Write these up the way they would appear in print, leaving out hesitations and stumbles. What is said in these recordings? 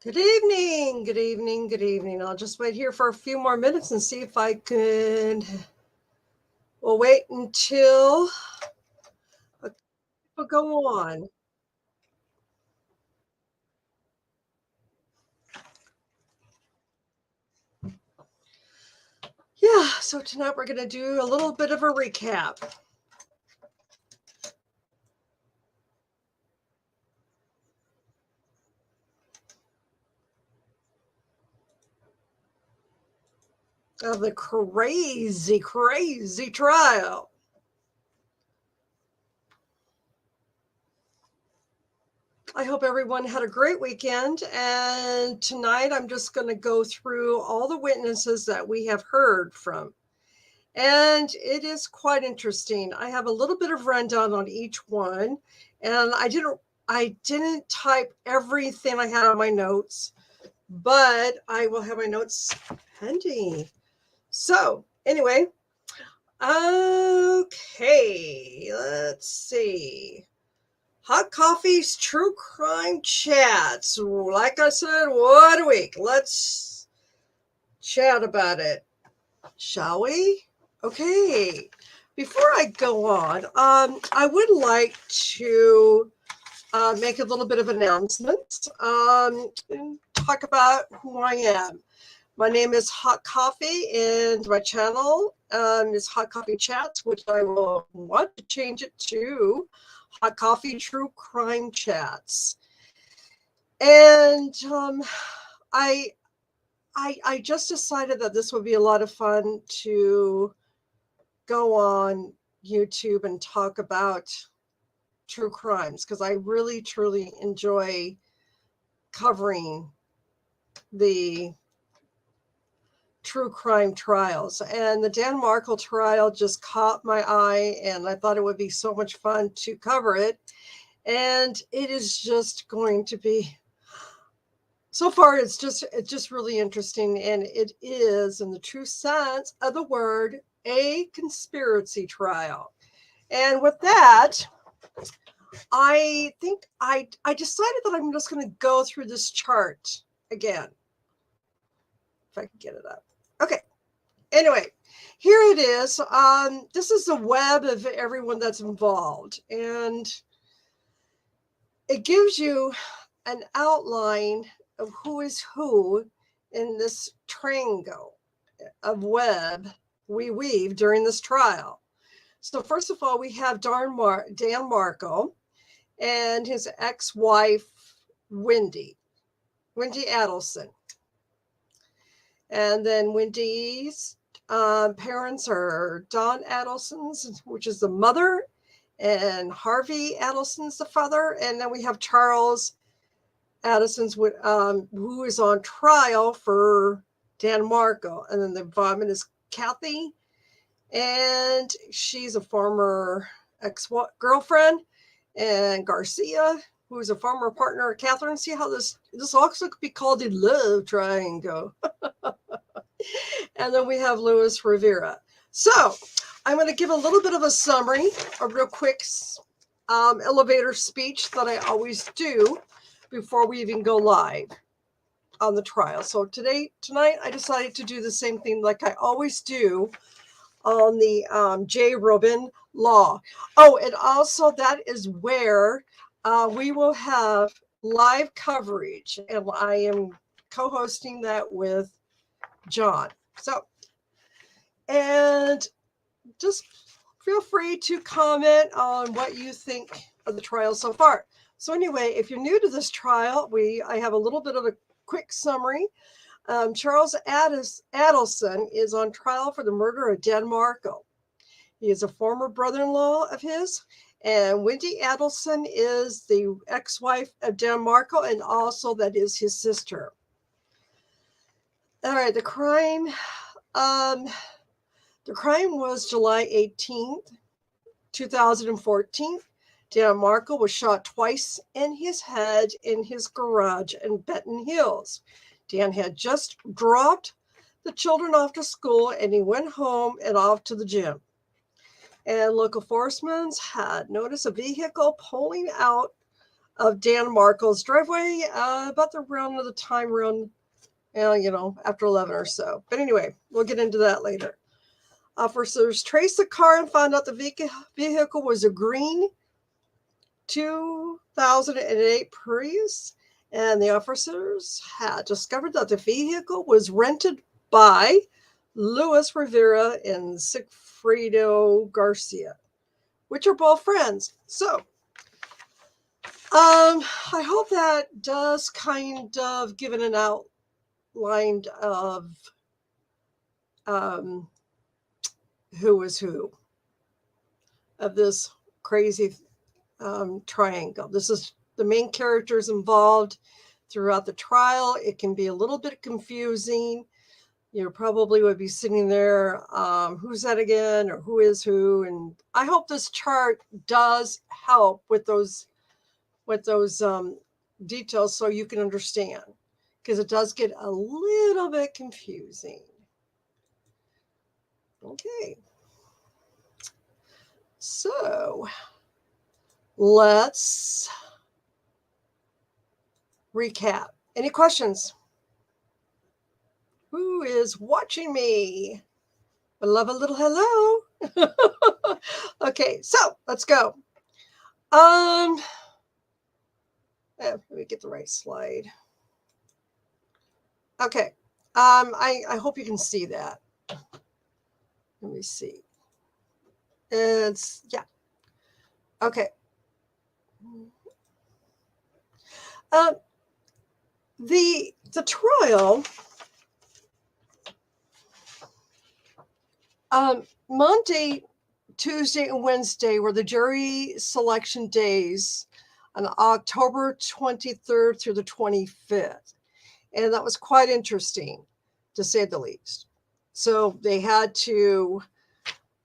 Good evening, good evening, good evening. I'll just wait here for a few more minutes and see if I can. We'll wait until people go on. Yeah, so tonight we're going to do a little bit of a recap. Of the crazy, crazy trial. I hope everyone had a great weekend. And tonight I'm just going to go through all the witnesses that we have heard from. And it is quite interesting. I have a little bit of rundown on each one. And I didn't type everything I had on my notes, but I will have my notes handy. So anyway, okay, let's see. Hot Coffee's True Crime Chats. Like I said, what a week. Let's chat about it, shall we? Okay. Before I go on, I would like to make a little bit of announcement and talk about who I am. My name is Hot Coffee, and my channel is Hot Coffee Chats, which I will want to change it to Hot Coffee True Crime Chats. And I just decided that this would be a lot of fun to go on YouTube and talk about true crimes because I really truly enjoy covering the true crime trials. And the Dan Markel trial just caught my eye, and I thought it would be so much fun to cover it. And it is just going to be, so far it's just really interesting, and it is, in the true sense of the word, a conspiracy trial. And with that, I think I decided that I'm just going to go through this chart again. If I can get it up. Okay. Anyway, here it is. This is the web of everyone that's involved, and it gives you an outline of who is who in this triangle of web we weave during this trial. So first of all, we have Dan Markel and his ex-wife, Wendy Adelson. And then Wendy's parents are Dawn Adelson, which is the mother, and Harvey Adelson's the father. And then we have Charles Addison's, who is on trial for Dan Markel. And then the woman is Kathy, and she's a former ex-girlfriend, and Garcia, who is a former partner of Catherine. See how this also could be called a love triangle. And then we have Luis Rivera. So I'm going to give a little bit of a summary, a real quick elevator speech that I always do before we even go live on the trial. So tonight I decided to do the same thing like I always do on the J Robine Law. Oh, and also that is where we will have live coverage, and I am co-hosting that with John. So, and just feel free to comment on what you think of the trial so far. So anyway, if you're new to this trial, I have a little bit of a quick summary. Charles Adelson is on trial for the murder of Dan Markel. He is a former brother-in-law of his, and Wendy Adelson is the ex-wife of Dan Markel, and also that is his sister. All right, the crime was July 18th, 2014. Dan Markel was shot twice in his head in his garage in Benton Hills. Dan had just dropped the children off to school, and he went home and off to the gym. And local enforcement had noticed a vehicle pulling out of Dan Markle's driveway, about the time around, after 11 or so. But anyway, we'll get into that later. Officers traced the car and found out the vehicle was a green 2008 Prius, and the officers had discovered that the vehicle was rented by Luis Rivera and Sigfrido Garcia, which are both friends. So, I hope that does kind of give it an outline of who is who of this crazy triangle. This is the main characters involved throughout the trial. It can be a little bit confusing. You probably would be sitting there, who's that again, or who is who? And I hope this chart does help with those details so you can understand, because it does get a little bit confusing. Okay. So let's recap. Any questions? Who is watching me? I love a little hello. Okay, so let's go. Let me get the right slide. Okay. I hope you can see that. Let me see. Yeah. Okay. The trial, Monday, Tuesday, and Wednesday were the jury selection days on October 23rd through the 25th. And that was quite interesting, to say the least. So they had to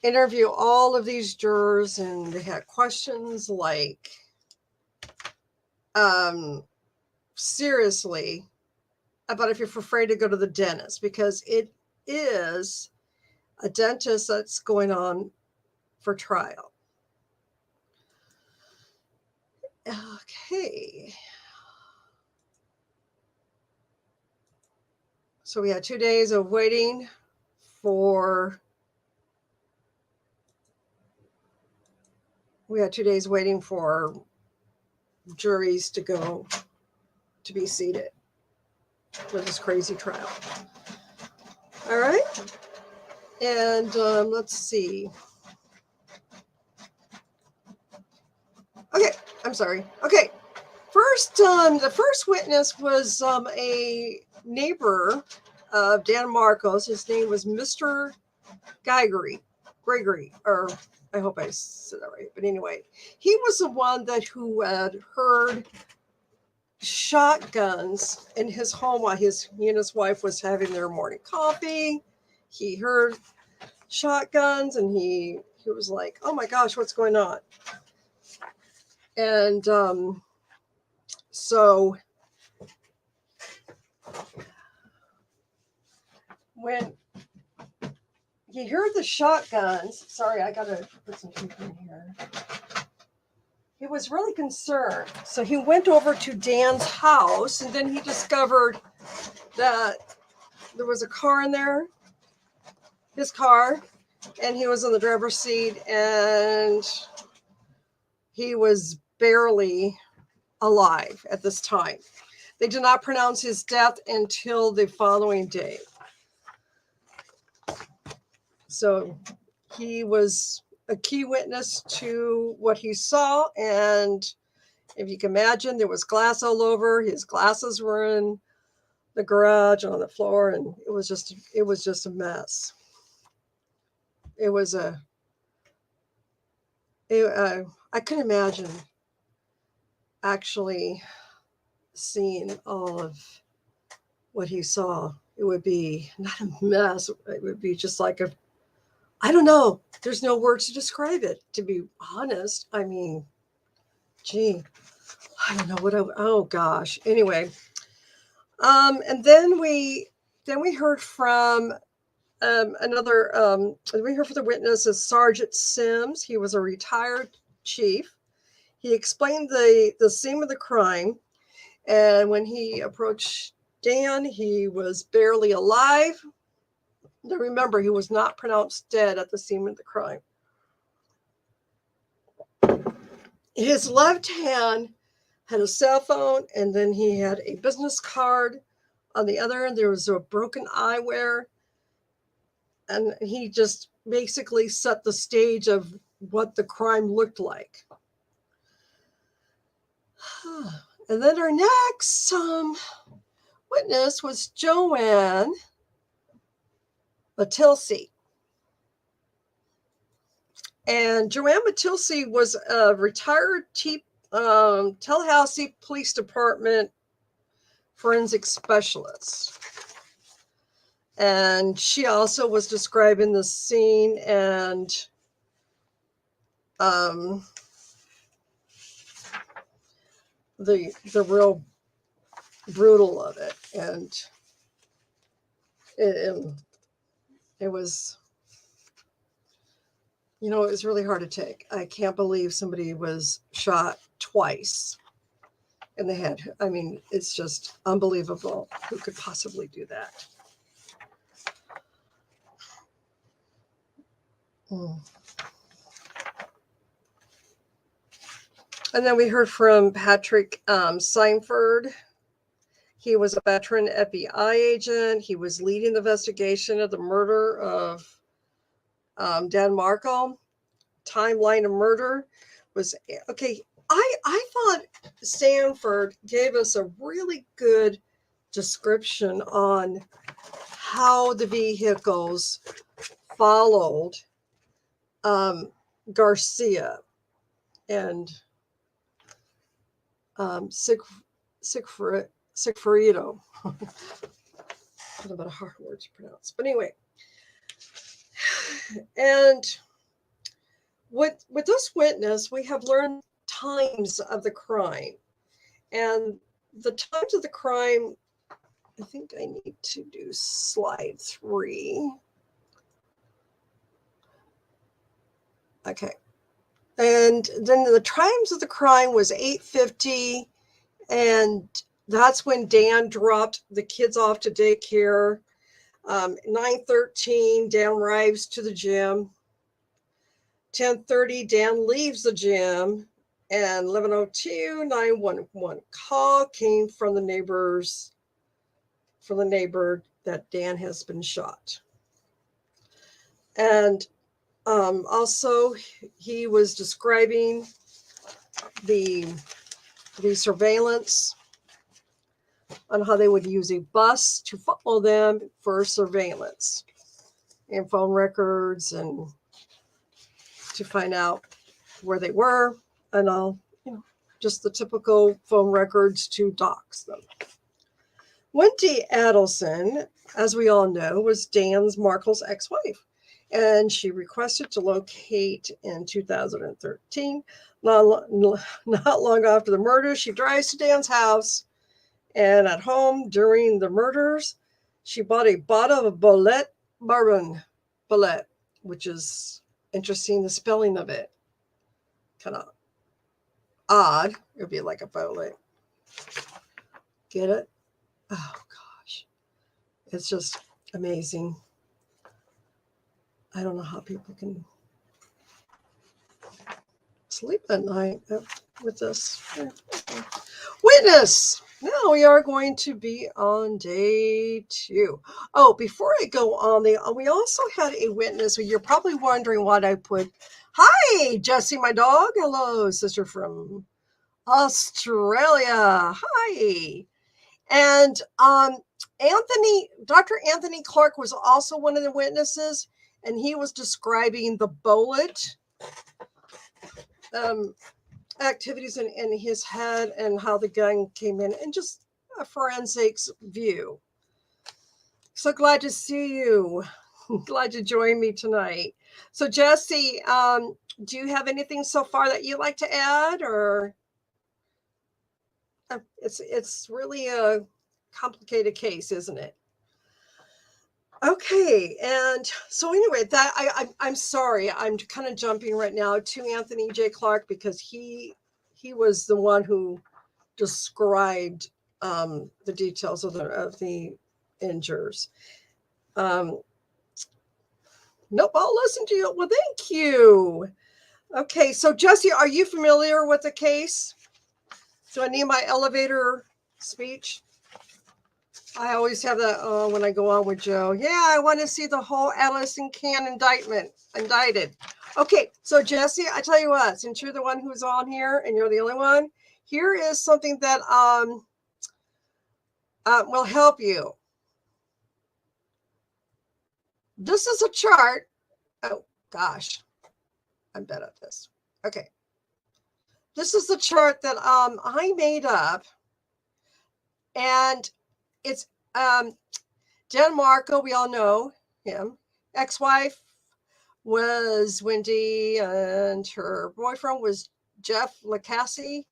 interview all of these jurors, and they had questions like, seriously, about if you're afraid to go to the dentist, because it is a dentist that's going on for trial. Okay. So we had 2 days of waiting for juries to go to be seated for this crazy trial. All right. And let's see. Okay, I'm sorry. Okay, first, the first witness was a neighbor of Dan Marcos. His name was Mr. Gregory, or I hope I said that right. But anyway, he was the one who had heard shotguns in his home while he and his wife was having their morning coffee. He heard shotguns, and he was like, "Oh my gosh, what's going on?" And so when he heard the shotguns, sorry, I gotta put some paper in here. He was really concerned. So he went over to Dan's house, and then he discovered that there was a car in there, his car, and he was in the driver's seat, and he was barely alive at this time. They did not pronounce his death until the following day. So he was a key witness to what he saw, and if you can imagine, there was glass all over. His glasses were in the garage on the floor, and it was just a mess. It was I couldn't imagine actually seeing all of what he saw. It would be not a mess. It would be just like I don't know. There's no words to describe it, to be honest. I mean, gee, I don't know oh gosh. Anyway, and then we heard from we heard from the witness is Sergeant Sims. He was a retired chief. He explained the scene of the crime, and when he approached Dan, he was barely alive. Now remember, he was not pronounced dead at the scene of the crime. His left hand had a cell phone, and then he had a business card. On the other end, there was a broken eyewear. And he just basically set the stage of what the crime looked like. And then our next witness was Joanne Matilsi. And Joanne Matilsi was a retired Tallahassee Police Department forensic specialist. And she also was describing the scene and the real brutal of it. And it was, it was really hard to take. I can't believe somebody was shot twice in the head. I mean, it's just unbelievable. Who could possibly do that? And then we heard from Patrick Seinford. He was a veteran FBI agent. He was leading the investigation of the murder of Dan Markle. Timeline of murder was okay. I thought Sanford gave us a really good description on how the vehicles followed Garcia and Sigfrido. What about a hard word to pronounce? But anyway, and with this witness, we have learned times of the crime, and the times of the crime. I think I need to do slide 3. Okay. And then the times of the crime was 8:50, and that's when Dan dropped the kids off to daycare. 9:13, Dan arrives to the gym. 10:30, Dan leaves the gym. And 11:02, 911 call came from the neighbor that Dan has been shot. And also, he was describing the surveillance on how they would use a bus to follow them for surveillance and phone records and to find out where they were and all, just the typical phone records to dox them. Wendy Adelson, as we all know, was Dan Markle's ex-wife. And she requested to locate in 2013. Not long after the murder, she drives to Dan's house. And at home during the murders, she bought a bottle of Bolette bourbon. Bolette, which is interesting, the spelling of it. Kind of odd. It would be like a Bolette. Get it? Oh, gosh. It's just amazing. I don't know how people can sleep at night with this. Witness! Now we are going to be on day 2. Oh, before I go on, we also had a witness. You're probably wondering what I put. Hi, Jessie, my dog. Hello, sister from Australia. Hi. And Dr. Anthony Clark was also one of the witnesses. And he was describing the bullet activities in his head and how the gun came in, and just a forensics view. So glad to see you. Glad to join me tonight. So Jessie, do you have anything so far that you'd like to add, or it's really a complicated case, isn't it? Okay, and so anyway, I'm sorry, I'm kind of jumping right now to Anthony J. Clark because he he was the one who described the details of the injures. Nope, I'll listen to you. Well, thank you. Okay, so Jesse, are you familiar with the case? So I need my elevator speech. I always have that when I go on with Joe. Yeah, I want to see the whole Adelson can indicted. Okay, so Jesse, I tell you what, since you're the one who's on here and you're the only one, here is something that will help you. This is a chart. Oh, gosh. I'm bad at this. Okay. This is the chart that I made up. And it's Dan Marco. We all know him. Ex-wife was Wendy, and her boyfriend was Jeff Lacassie,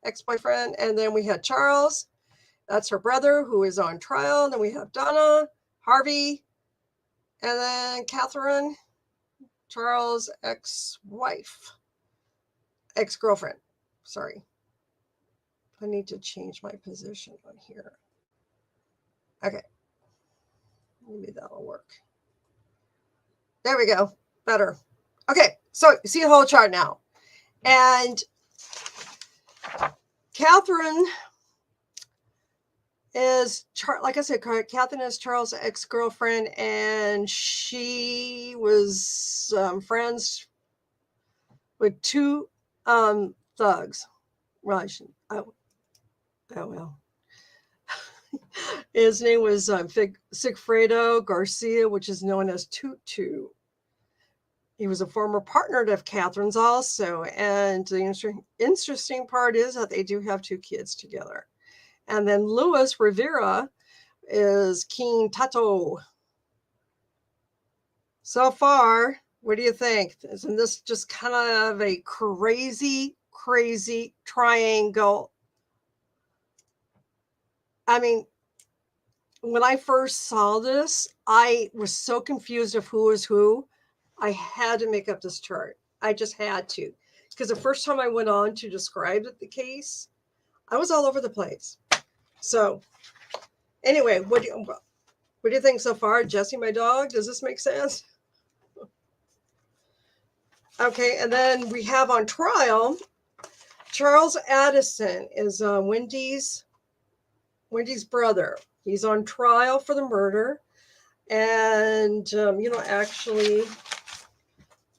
ex-boyfriend. And then we had Charles. That's her brother, who is on trial. And then we have Donna, Harvey, and then Catherine, Charles' ex-wife, ex-girlfriend. Sorry. I need to change my position on here. Okay. Maybe that'll work. There we go. Better. Okay. So you see the whole chart now. And Catherine is, like I said, Catherine is Charles' ex-girlfriend, and she was friends with two thugs. Right. Oh well. His name was Sigfredo Garcia, which is known as Tutu. He was a former partner of Catherine's also. And the interesting part is that they do have two kids together. And then Luis Rivera is King Tato. So far, what do you think? Isn't this just kind of a crazy, crazy triangle? I mean, when I first saw this, I was so confused of who was who. I had to make up this chart. I just had to. Because the first time I went on to describe the case, I was all over the place. So anyway, what do you think so far? Jesse, my dog, does this make sense? Okay, and then we have on trial, Charles Adelson is Wendy's brother. He's on trial for the murder. And, actually,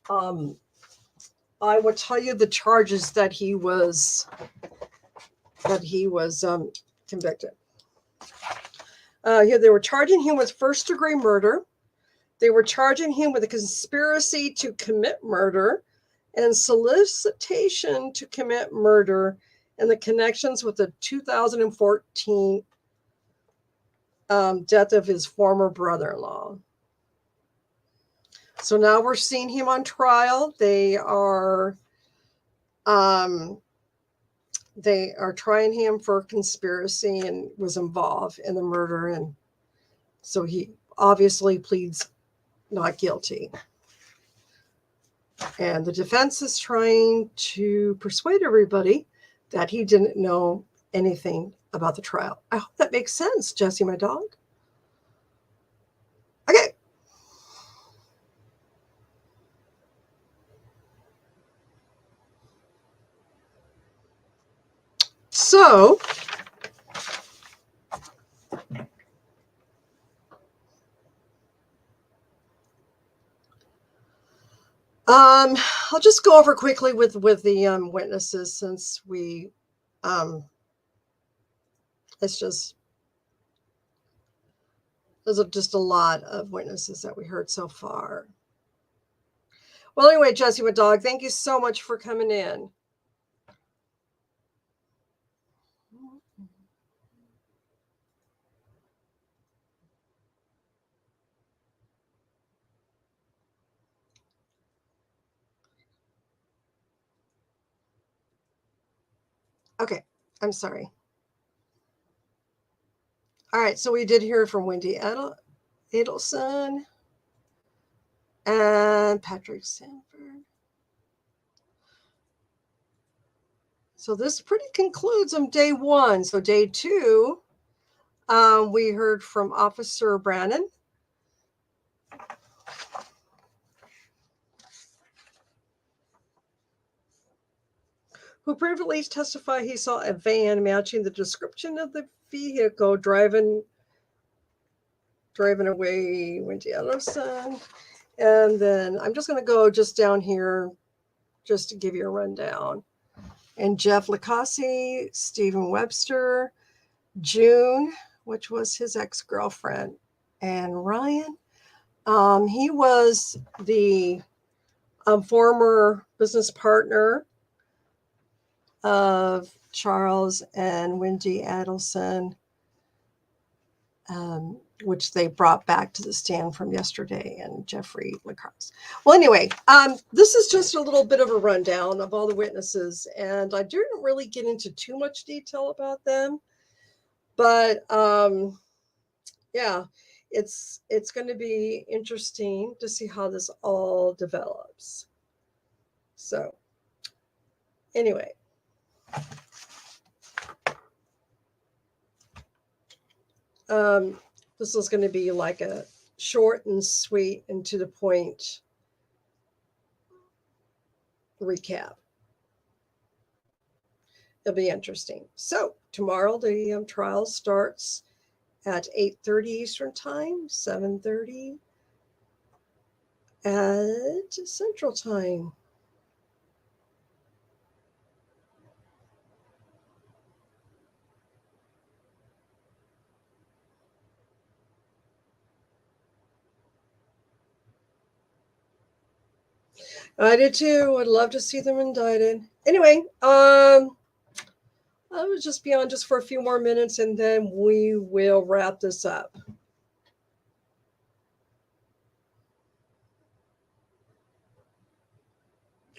I will tell you the charges that he was convicted. Here they were charging him with first-degree murder. They were charging him with a conspiracy to commit murder and solicitation to commit murder and the connections with the 2014 death of his former brother-in-law. So now we're seeing him on trial. They are trying him for conspiracy and was involved in the murder. And so he obviously pleads not guilty. And the defense is trying to persuade everybody that he didn't know anything about the trial. I hope that makes sense, Jesse, my dog. Okay. So, I'll just go over quickly with the witnesses, since we it's just there's just a lot of witnesses that we heard so far. Well, anyway, Jesse, my dog, thank you so much for coming in. Okay, I'm sorry. All right, so we did hear from Wendy Adelson and Patrick Sanford. So this pretty concludes on day one. So day two, we heard from Officer Brannon. Who previously testified he saw a van matching the description of the vehicle driving away, went to Adelson. And then I'm just going to go just down here just to give you a rundown. And Jeff Licassi, Stephen Webster, June, which was his ex-girlfriend, and Ryan. He was the former business partner of Charles and Wendy Adelson, which they brought back to the stand from yesterday, and Jeffrey Lacrosse. Well, anyway, this is just a little bit of a rundown of all the witnesses, and I didn't really get into too much detail about them, but yeah, it's going to be interesting to see how this all develops. So anyway, this is going to be like a short and sweet and to the point recap. It'll be interesting. So tomorrow the trial starts at 8:30 Eastern Time, 7:30 at Central Time. I did too. I'd love to see them indicted. Anyway, I will just be on just for a few more minutes and then we will wrap this up.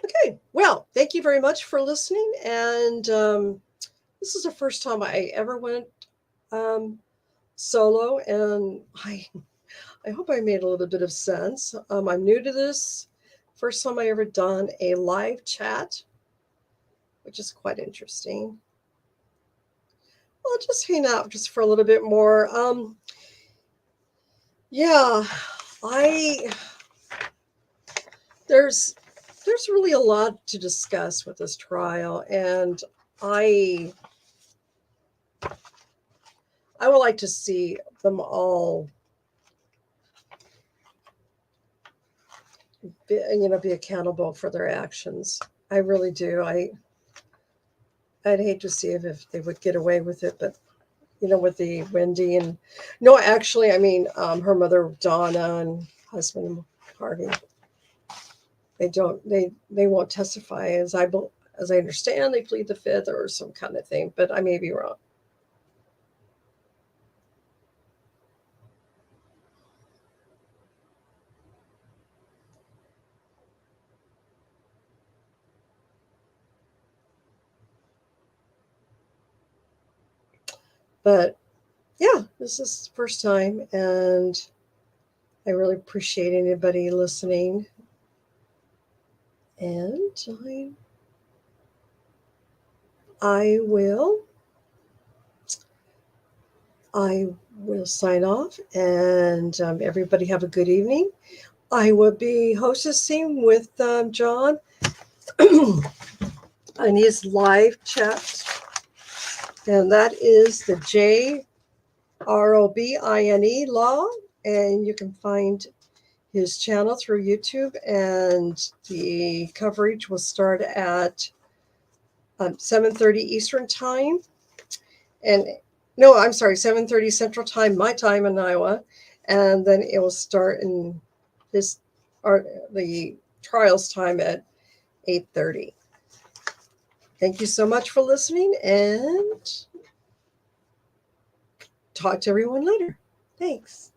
Okay, well, thank you very much for listening. And this is the first time I ever went solo, and I hope I made a little bit of sense. I'm new to this. First time I ever done a live chat, which is quite interesting. I'll just hang out just for a little bit more. Yeah, there's really a lot to discuss with this trial, and I would like to see them all be accountable for their actions. I really do. I'd hate to see if they would get away with it, but with the Wendy and no, actually, I mean, her mother Donna and husband Harvey. They won't testify as I understand. They plead the fifth or some kind of thing, but I may be wrong. But yeah, this is the first time, and I really appreciate anybody listening. And I will sign off, and everybody have a good evening. I will be hostessing with John on his live chat, and that is the J Robine Law, and you can find his channel through YouTube, and the coverage will start at 7:30 Eastern Time, and no, I'm sorry, 7:30 Central Time, my time in Iowa, and then it will start in the trials time at 8:30. Thank you so much for listening, and talk to everyone later. Thanks.